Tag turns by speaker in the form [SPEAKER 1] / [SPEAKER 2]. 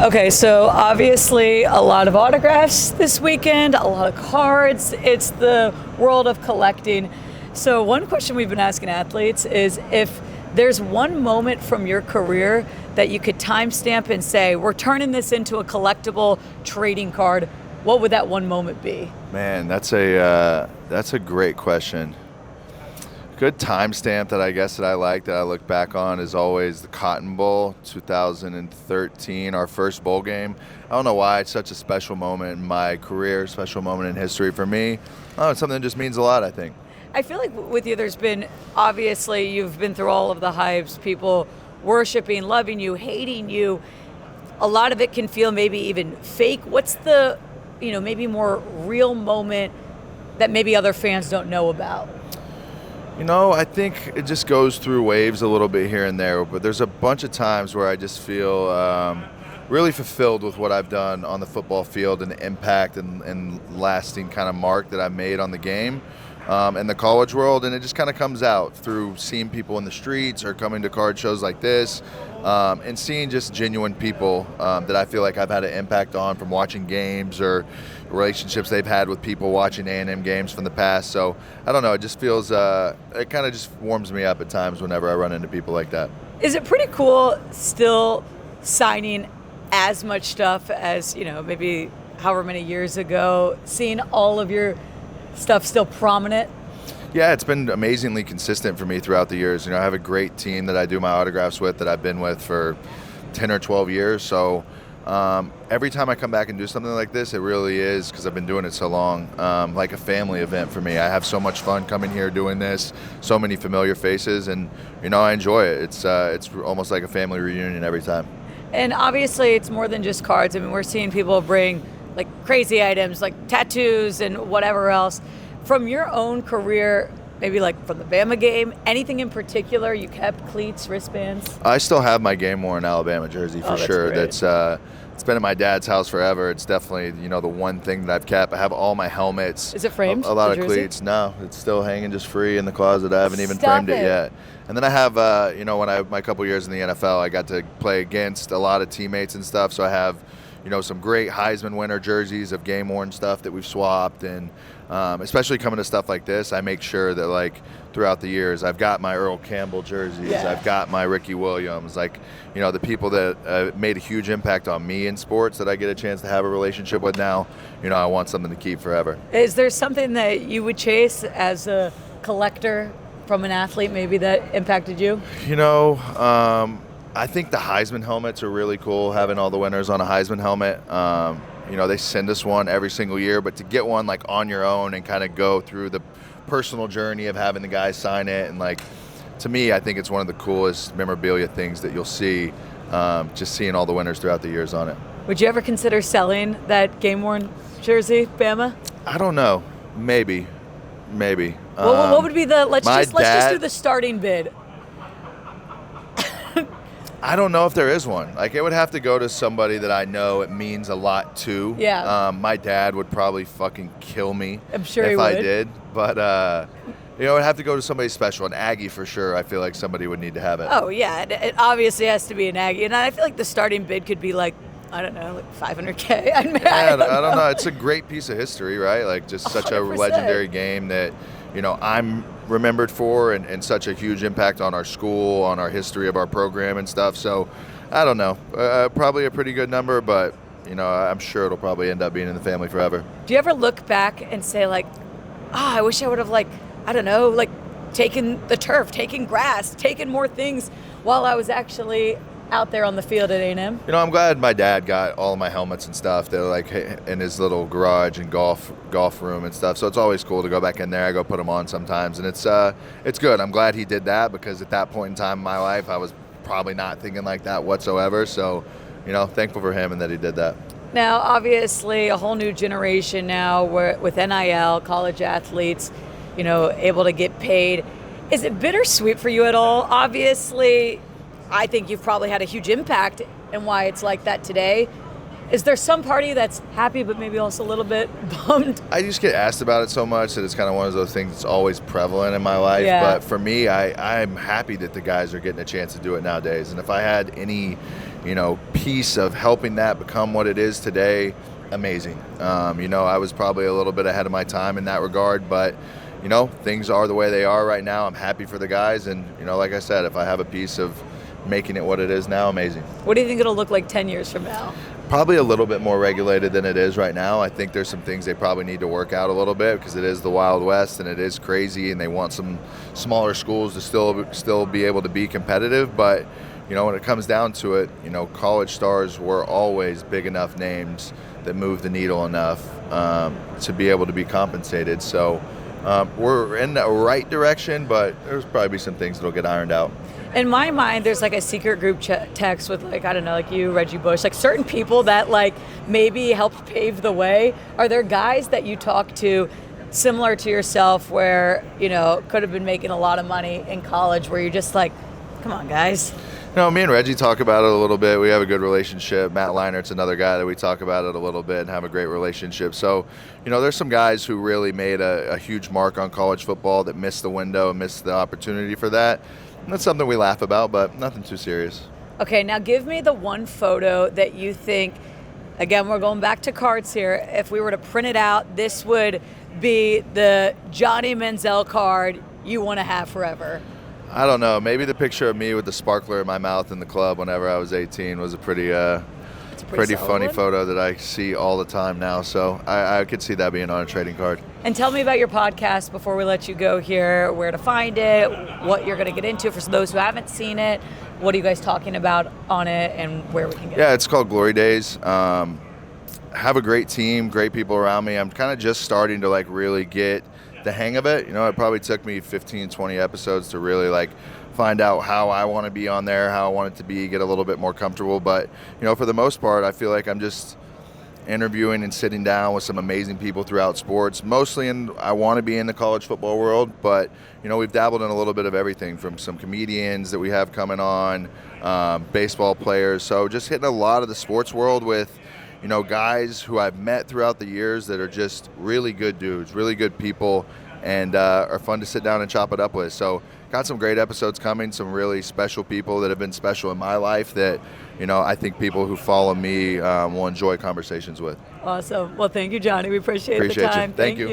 [SPEAKER 1] Okay, so obviously a lot of autographs this weekend, a lot of cards. It's the world of collecting. So one question we've been asking athletes is if there's one moment from your career that you could timestamp and say, we're turning this into a collectible trading card, what would that one moment be?
[SPEAKER 2] Man, that's a great question. Good timestamp that I like that I look back on is always the Cotton Bowl 2013, our first bowl game. I don't know why it's such a special moment in my career, special moment in history for me. Oh, it's something that just means a lot, I think.
[SPEAKER 1] I feel like with you, there's been, obviously, you've been through all of the hypes, people worshiping, loving you, hating you. A lot of it can feel maybe even fake. What's the, maybe more real moment that maybe other fans don't know about?
[SPEAKER 2] I think it just goes through waves a little bit here and there, but there's a bunch of times where I just feel really fulfilled with what I've done on the football field and the impact and lasting kind of mark that I've made on the game and the college world, and it just kind of comes out through seeing people in the streets or coming to card shows like this and seeing just genuine people that I feel like I've had an impact on from watching games or relationships they've had with people watching A&M games from the past. So I don't know, it just feels it kind of just warms me up at times whenever I run into people like that.
[SPEAKER 1] Is it pretty cool still signing as much stuff as maybe however many years ago, seeing all of your stuff still prominent?
[SPEAKER 2] Yeah, it's been amazingly consistent for me throughout the years. I have a great team that I do my autographs with that I've been with for 10 or 12 years. So every time I come back and do something like this, it really is, because I've been doing it so long, like a family event for me. I have so much fun coming here doing this, so many familiar faces, and I enjoy it. It's almost like a family reunion every time.
[SPEAKER 1] And obviously it's more than just cards. I mean, we're seeing people bring like crazy items like tattoos and whatever else. From your own career, maybe like from the Bama game, anything in particular you kept? Cleats, wristbands?
[SPEAKER 2] I still have my game-worn Alabama jersey for sure.
[SPEAKER 1] Great.
[SPEAKER 2] It's been at my dad's house forever. It's definitely the one thing that I've kept. I have all my helmets.
[SPEAKER 1] Is it framed?
[SPEAKER 2] A lot of cleats. No, it's still hanging just free in the closet. I haven't even framed it yet. And then I have when my couple years in the NFL, I got to play against a lot of teammates and stuff. So I have some great Heisman winner jerseys of game-worn stuff that we've swapped, and especially coming to stuff like this, I make sure that throughout the years, I've got my Earl Campbell jerseys, I've got my Ricky Williams, the people that made a huge impact on me in sports that I get a chance to have a relationship with now. I want something to keep forever.
[SPEAKER 1] Is there something that you would chase as a collector from an athlete maybe that impacted you?
[SPEAKER 2] I think the Heisman helmets are really cool, having all the winners on a Heisman helmet. They send us one every single year, but to get one on your own and kind of go through the personal journey of having the guys sign it, and to me, I think it's one of the coolest memorabilia things that you'll see, just seeing all the winners throughout the years on it.
[SPEAKER 1] Would you ever consider selling that game-worn jersey, Bama?
[SPEAKER 2] I don't know. Maybe.
[SPEAKER 1] Well, what would be the, let's just do the starting bid.
[SPEAKER 2] I don't know if there is one. It would have to go to somebody that I know it means a lot to.
[SPEAKER 1] Yeah.
[SPEAKER 2] My dad would probably fucking kill me.
[SPEAKER 1] I'm sure
[SPEAKER 2] if
[SPEAKER 1] he would.
[SPEAKER 2] I did. But it would have to go to somebody special. An Aggie for sure. I feel like somebody would need to have it.
[SPEAKER 1] Oh yeah, it obviously has to be an Aggie, and I feel like the starting bid could be I don't know, $500K. I
[SPEAKER 2] don't know. It's a great piece of history, right? Just such 100%. A legendary game that I'm remembered for, and such a huge impact on our school, on our history of our program and stuff. So I don't know, probably a pretty good number, but I'm sure it'll probably end up being in the family forever.
[SPEAKER 1] Do you ever look back and say I wish I would have taken the turf, taken grass, taken more things while I was actually out there on the field at A&M?
[SPEAKER 2] I'm glad my dad got all of my helmets and stuff. They're in his little garage and golf room and stuff. So it's always cool to go back in there. I go put them on sometimes, and it's good. I'm glad he did that, because at that point in time in my life, I was probably not thinking like that whatsoever. So, thankful for him and that he did that.
[SPEAKER 1] Now, obviously, a whole new generation now with NIL, college athletes, able to get paid. Is it bittersweet for you at all? Obviously, I think you've probably had a huge impact in why it's like that today. Is there some part of you that's happy but maybe also a little bit bummed?
[SPEAKER 2] I just get asked about it so much that it's kind of one of those things that's always prevalent in my life.
[SPEAKER 1] Yeah.
[SPEAKER 2] But for me, I'm happy that the guys are getting a chance to do it nowadays. And if I had any piece of helping that become what it is today, amazing. I was probably a little bit ahead of my time in that regard, but things are the way they are right now. I'm happy for the guys, and like I said, if I have a piece of making it what it is now, amazing.
[SPEAKER 1] What do you think it'll look like 10 years from now?
[SPEAKER 2] Probably a little bit more regulated than it is right now. I think there's some things they probably need to work out a little bit, because it is the Wild West and it is crazy, and they want some smaller schools to still be able to be competitive. But when it comes down to it, college stars were always big enough names that move the needle enough to be able to be compensated. So we're in the right direction, but there's probably some things that'll get ironed out.
[SPEAKER 1] In my mind, there's like a secret group text with I don't know, like you, Reggie Bush, like certain people that maybe helped pave the way. Are there guys that you talk to similar to yourself where, could have been making a lot of money in college, where you're just like, come on, guys?
[SPEAKER 2] Me and Reggie talk about it a little bit. We have a good relationship. Matt Leinert's another guy that we talk about it a little bit and have a great relationship. So, there's some guys who really made a huge mark on college football that missed the window and missed the opportunity for that. And that's something we laugh about, but nothing too serious.
[SPEAKER 1] Okay, now give me the one photo that you think, again, we're going back to cards here. If we were to print it out, this would be the Johnny Manziel card you want to have forever.
[SPEAKER 2] I don't know. Maybe the picture of me with the sparkler in my mouth in the club whenever I was 18 was a pretty funny photo that I see all the time now. So I could see that being on a trading card.
[SPEAKER 1] And tell me about your podcast before we let you go here, where to find it, what you're going to get into for those who haven't seen it. What are you guys talking about on it, and where we can get it?
[SPEAKER 2] Yeah, it's called Glory Days. Have a great team, great people around me. I'm kind of just starting to really get the hang of it. It probably took me 15, 20 episodes to really find out how I want to be on there, how I want it to be, get a little bit more comfortable. But, for the most part, I feel like I'm just interviewing and sitting down with some amazing people throughout sports. Mostly I want to be in the college football world, but, we've dabbled in a little bit of everything, from some comedians that we have coming on, baseball players. So just hitting a lot of the sports world with, guys who I've met throughout the years that are just really good dudes, really good people, and are fun to sit down and chop it up with. So got some great episodes coming, some really special people that have been special in my life that, I think people who follow me will enjoy conversations with.
[SPEAKER 1] Awesome. Well, thank you, Johnny. We appreciate the time.
[SPEAKER 2] Thank you.